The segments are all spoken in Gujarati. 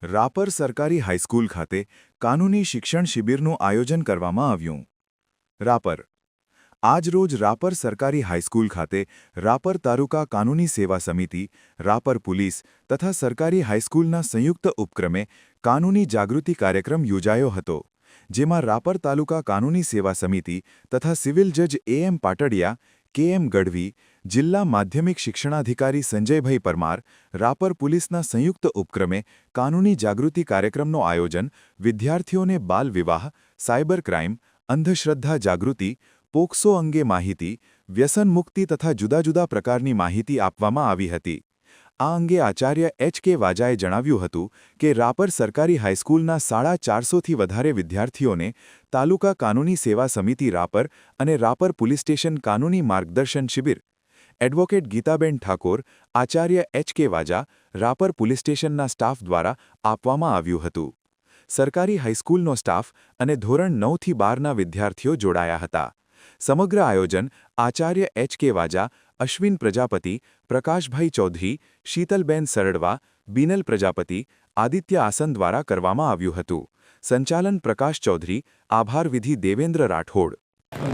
રાપર સરકારી હાઈસ્કૂલ ખાતે કાનૂની શિક્ષણ શિબિરનું આયોજન કરવામાં આવ્યું. રાપર આજરોજ રાપર સરકારી હાઈસ્કૂલ ખાતે રાપર તાલુકા કાનૂની સેવા સમિતિ, રાપર પોલીસ તથા સરકારી હાઈસ્કૂલના સંયુક્ત ઉપક્રમે કાનૂની જાગૃતિ કાર્યક્રમ યોજાયો હતો, જેમાં રાપર તાલુકા કાનૂની સેવા સમિતિ તથા સિવિલ જજ એમ પાટડિયા, કેએમ ગઢવી, જિલ્લા માધ્યમિક શિક્ષણાધિકારી સંજયભાઈ પરમાર, રાપર પોલીસના સંયુક્ત ઉપક્રમે કાનૂની જાગૃતિ કાર્યક્રમનું આયોજન વિદ્યાર્થીઓને બાલ વિવાહ, સાયબર ક્રાઇમ, અંધશ્રદ્ધા જાગૃતિ, પોક્સો અંગે માહિતી, વ્યસન મુક્તિ તથા જુદા જુદા પ્રકારની માહિતી આપવામાં આવી હતી. આ અંગે આચાર્ય એચ.કે. વાજાએ જણાવ્યું હતું કે રાપર સરકારી હાઈસ્કૂલના 450થી વધારે વિદ્યાર્થીઓને તાલુકા કાનૂની સેવા સમિતિ રાપર અને રાપર પોલીસ સ્ટેશન કાનૂની માર્ગદર્શન શિબિર એડવોકેટ ગીતાબેન ઠાકોર, આચાર્ય એચ.કે. વાજા, રાપર પોલીસ સ્ટેશનના સ્ટાફ દ્વારા આપવામાં આવ્યું હતું. સરકારી હાઈસ્કૂલનો સ્ટાફ અને ધોરણ 9થી 12ના વિદ્યાર્થીઓ જોડાયા હતા. સમગ્ર આયોજન આચાર્ય એચ.કે. વાજા, અશ્વિન પ્રજાપતિ, પ્રકાશભાઈ ચૌધરી, શીતલબેન સરડવા, બીનલ પ્રજાપતિ, આદિત્ય આસન દ્વારા કરવામાં આવ્યું હતું. સંચાલન પ્રકાશ ચૌધરી, આભાર વિધિ દેવેન્દ્ર રાઠોડ.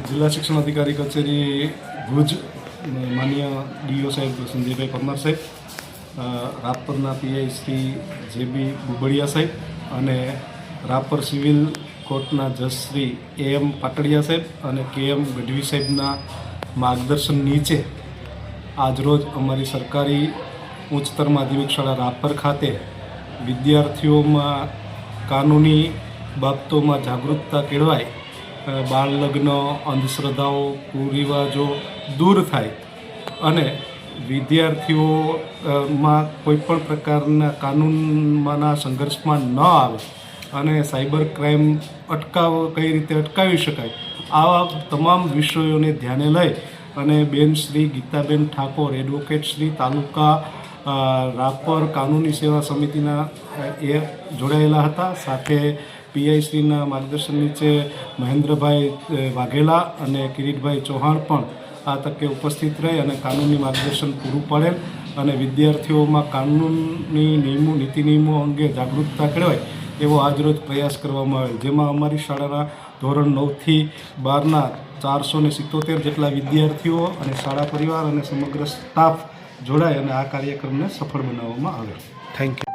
જિલ્લા શિક્ષણાધિકારી કચેરી ભુજ, માન્ય ડીઓ સાહેબ સંજયભાઈ પરમાર સાહેબ, રાપરના પીઆઈ શ્રી જે.બી. બુબડિયા સાહેબ અને રાપર સિવિલ કોર્ટના જજ શ્રી એમ પાટડિયા સાહેબ અને કેએમ ગઢવી સાહેબના માર્ગદર્શન નીચે આજરોજ અમારી સરકારી ઉચ્ચતર માધ્યમિક શાળા રાપર ખાતે વિદ્યાર્થીઓમાં કાનૂની બાબતોમાં જાગૃતતા કેળવાય, બાળ લગ્ન, અંધશ્રદ્ધાઓ, કુરિવાજો દૂર થાય અને વિદ્યાર્થીઓમાં કોઈપણ પ્રકારના કાનૂનમાંના સંઘર્ષમાં ન આવે અને સાયબર ક્રાઇમ કઈ રીતે અટકાવી શકાય, આવા તમામ વિષયોને ધ્યાને લઈ અને બેન શ્રી ગીતાબેન ઠાકોર, એડવોકેટ શ્રી તાલુકા રાપર કાનૂની સેવા સમિતિના એ જોડાયેલા હતા. સાથે પીઆઈ શ્રીના માર્ગદર્શન નીચે મહેન્દ્રભાઈ વાઘેલા અને કિરીટભાઈ ચૌહાણ પણ આ તકે ઉપસ્થિત રહી અને કાનૂની માર્ગદર્શન પૂરું પાડેલ અને વિદ્યાર્થીઓમાં કાનૂની નિયમો, નીતિ નિયમો અંગે જાગૃતતા કેળવાય એવો આજરોજ પ્રયાસ કરવામાં આવેલ, જેમાં અમારી શાળાના ધોરણ 9થી 12ના 477 જેટલા વિદ્યાર્થીઓ અને શાળા પરિવાર અને સમગ્ર સ્ટાફ જોડાય અને આ કાર્યક્રમને સફળ બનાવવામાં આવેલ. Thank you.